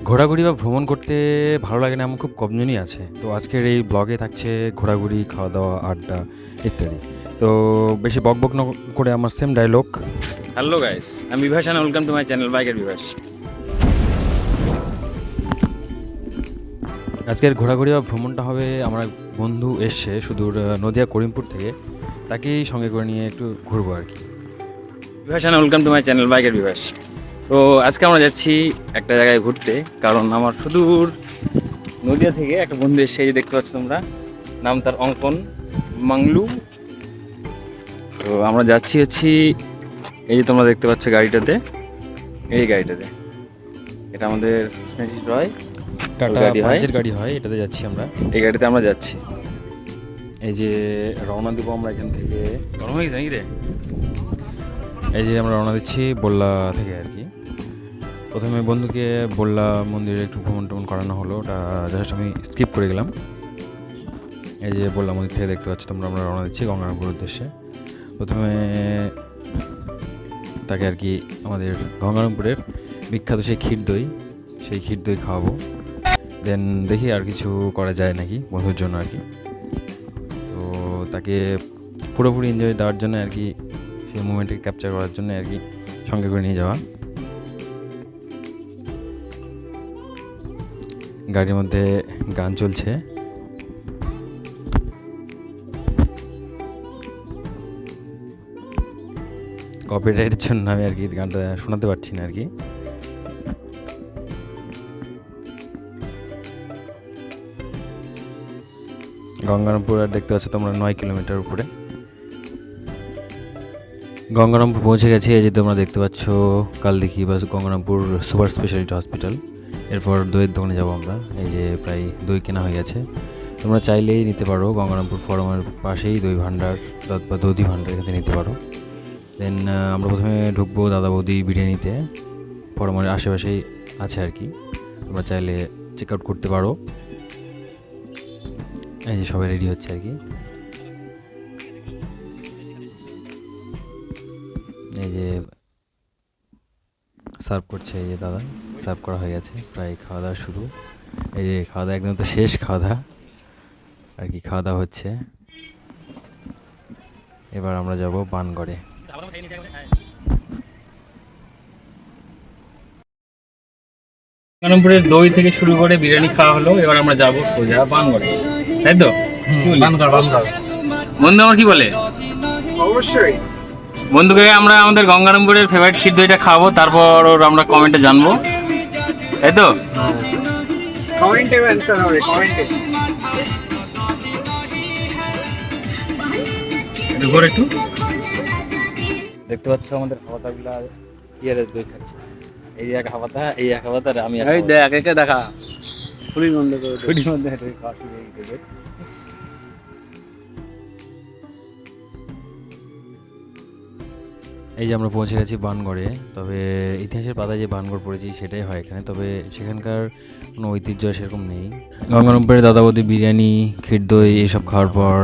ঘোরাঘুরি বা ভ্রমণ করতে ভালো লাগে না এমন খুব কমজনই আছে। তো আজকের এই ব্লগে থাকছে ঘোরাঘুরি, খাওয়া দাওয়া, আড্ডা ইত্যাদি। তো বেশি বকবক না করে আমার সেম ডায়লগ। হ্যালো গাইস, আমি Bibhas and welcome to my channel বাইকের বিভাস। আজকের ঘোরাঘুরি বা ভ্রমণটা হবে, আমার এক বন্ধু এসছে সুদূর নদিয়া করিমপুর থেকে, তাকেই সঙ্গে করে নিয়ে একটু ঘুরবো আর কি। Bibhas and welcome to my channel বাইকের বিভাস। তো আজকে আমরা যাচ্ছি একটা জায়গায় ঘুরতে, কারণ আমার সুদূর নদিয়া থেকে একটা বন্ধু এসে, এই যে দেখতে পাচ্ছ তোমরা, নাম তার অঙ্কন মাংলু। তো আমরা যাচ্ছি এই যে তোমরা দেখতে পাচ্ছ গাড়িটাতে, এই গাড়িটাতে, এটা আমাদের স্নেহিত রয় টাটা গাড়ি হয়, পাঞ্চের গাড়ি হয়, এটাতে যাচ্ছি আমরা। এই গাড়িতে আমরা যাচ্ছি। এই যে রওনা দেবো আমরা এখান থেকে। গরম হয়ে গেছে নাকি রে? এই যে আমরা রওনা দিচ্ছি বল্লা থেকে আর কি। প্রথমে বন্ধুকে বল্লা মন্দিরে একটু ভ্রমণ টমন করানো হলো, ওটা জাস্ট আমি স্কিপ করে গেলাম। এই যে বল্লা মন্দির থেকে দেখতে পাচ্ছ তোমরা, আমরা রওনা দিচ্ছি গঙ্গারামপুর উদ্দেশ্যে। প্রথমে তাকে আর কি আমাদের গঙ্গারামপুরের বিখ্যাত সেই ক্ষীর দই খাওয়াবো। দেন দেখি আর কিছু করা যায় নাকি বন্ধুর জন্য আর কি। তো তাকে পুরোপুরি এনজয় দেওয়ার জন্য আর কি, সেই মুমেন্টকে ক্যাপচার করার জন্য আর কি সঙ্গে করে নিয়ে যাওয়া। গাড়ির মধ্যে গান চলছে। কপিরাইটের জন্য আমি আর কি গানটা শোনাতে পারছি না আর কি। গঙ্গারামপুর আর দেখতে পাচ্ছ তোমরা 9 কিলোমিটার উপরে। গঙ্গারামপুর পৌঁছে গেছি। এই যে তোমরা দেখতে পাচ্ছ কালদিঘি বা গঙ্গারামপুর সুপার স্পেশালিটি হসপিটাল। এরপর দইয়ের দোকানে যাবো আমরা। এই যে প্রায় দই কেনা হয়ে গেছে, তোমরা চাইলেই নিতে পারো। গঙ্গারামপুর ফরমের পাশেই দই ভাণ্ডার বা দধি ভাণ্ডার, এখানে নিতে পারো। দেন আমরা প্রথমে ঢুকবো দাদা বৌদি বিরিয়ানিতে, ফরমের আশেপাশেই আছে আর কি, তোমরা চাইলে চেক আউট করতে পারো। এই যে সবাই রেডি হচ্ছে আর কি। এই যে সার্ভ করছে, এই যে দাদা সার্ভ করা হয়ে গেছে, প্রায় খাওয়া দাওয়া শুরু। এই যে খাওয়া দাওয়া একদম তো শেষ খাওয়া দাওয়া আর কি, খাওয়া দাওয়া হচ্ছে। এবার আমরা যাব বানগড়ে। গঙ্গারামপুরের দই থেকে শুরু করে বিরিয়ানি খাওয়া হলো, এবার আমরা যাবো সোজা বানগড়ে, তাই তো? বন্ধু আমার কি বলে? অবশ্যই বন্ধুকে আমরা আমাদের গঙ্গারামপুরের ফেভারিট ক্ষীর দইটা খাওয়াবো, তারপর ওর আমরা কমেন্টে জানবো, তাই তো? কমেন্টে অ্যানসার হবে, কমেন্টে। ঘুরে একটু দেখতে পাচ্ছ আমাদের খাওয়াতাগুলা ইয়ারের দই খাচ্ছে। এই এক হাওয়াতা, এই এক হাওয়াতা, আর আমি এই দেখ একে দেখা ফুলির বন্ধ করে দে। ছুটির মধ্যে দই খাওয়া শুরু হয়ে গেছে। এই যে আমরা পৌঁছে গেছি বানগড়ে। তবে ইতিহাসের পাতায় যে বানগড় পড়েছি সেটাই হয় এখানে, তবে সেখানকার কোনো ঐতিহ্য সেরকম নেই। গঙ্গারামপুরের দাদা বৌদি বিরিয়ানি, ক্ষীর দই এইসব খাওয়ার পর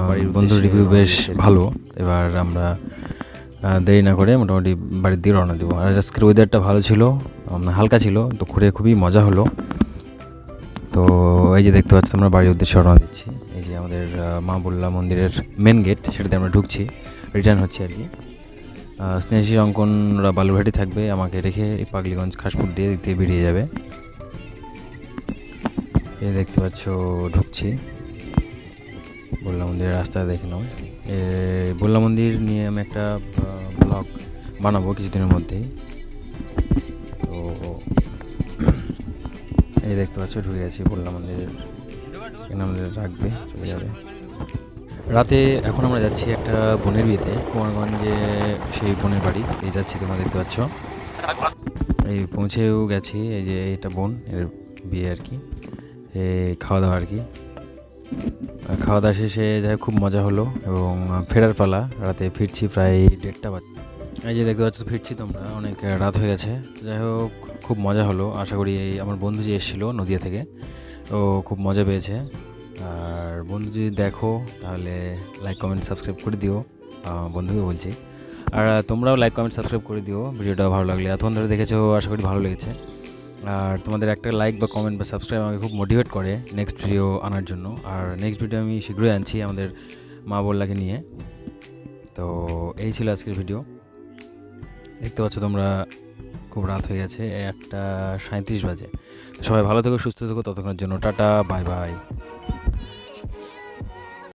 বাড়ির বন্ধুর রিভিউ বেশ ভালো। এবার আমরা দেরি না করে মোটামুটি বাড়ির দিকে রওনা দেবো। আর আজকের ওয়েদারটা ভালো ছিল, হালকা ছিল, তো ঘুরে খুবই মজা হলো। তো এই যে দেখতে পাচ্ছি আমরা বাড়ির উদ্দেশ্যে রওনা দিচ্ছি। এই যে আমাদের মা বল্লা মন্দিরের মেন গেট, সেটাতে আমরা ঢুকছি, রিটার্ন হচ্ছে আর কি। স্নেহশীর অঙ্কনরা বালুরঘাটি থাকবে, আমাকে রেখে এই পাগলিগঞ্জ খাসপুর দিয়ে দিক দিয়ে বেরিয়ে যাবে। এই দেখতে পাচ্ছ ঢুকছি বল্লা মন্দিরের রাস্তা, দেখে নাও। বল্লা মন্দির নিয়ে আমি একটা ব্লগ বানাবো কিছুদিনের মধ্যেই। তো এই দেখতে পাচ্ছ ঢুকে গেছি বল্লা মন্দিরের, এখানে আমাদের রাখবে, চলে যাবে। রাতে এখন আমরা যাচ্ছি একটা বোনের বিয়েতে, কুমারগঞ্জে সেই বোনের বাড়ি, এই যাচ্ছি তোমরা দেখতে পাচ্ছ। এই পৌঁছেও গেছি, এই যে এটা বোন এর বিয়ে আর কি। খাওয়া দাওয়া আর কি, খাওয়া দাওয়া শেষে যাই খুব মজা হলো এবং ফেরার পালা। রাতে ফিরছি প্রায় 1:30 বাজে। এই যে দেখতে পাচ্ছ ফিরছি তোমরা, অনেক রাত হয়ে গেছে। যাই হোক খুব মজা হলো। আশা করি আমার বন্ধু যে এসেছিলো নদিয়া থেকে, ও খুব মজা পেয়েছে। আর বন্ধু যদি দেখো তাহলে লাইক কমেন্ট সাবস্ক্রাইব করে দিও, বন্ধুকে বলছি। আর তোমরাও লাইক কমেন্ট সাবস্ক্রাইব করে দিও ভিডিওটা ভালো লাগলে। এতক্ষণ ধরে দেখেছো, আশা করি ভালো লেগেছে। আর তোমাদের একটা লাইক বা কমেন্ট বা সাবস্ক্রাইব আমাকে খুব মোটিভেট করে নেক্সট ভিডিও আনার জন্য। আর নেক্সট ভিডিও আমি শীঘ্রই আনছি আমাদের মা বললাকে নিয়ে। তো এই ছিল আজকের ভিডিও। দেখতে পাচ্ছ তোমরা খুব রাত হয়ে গেছে, 1:37 বাজে। সবাই ভালো থেকো, সুস্থ থেকো, ততক্ষণের জন্য টাটা, বাই বাই।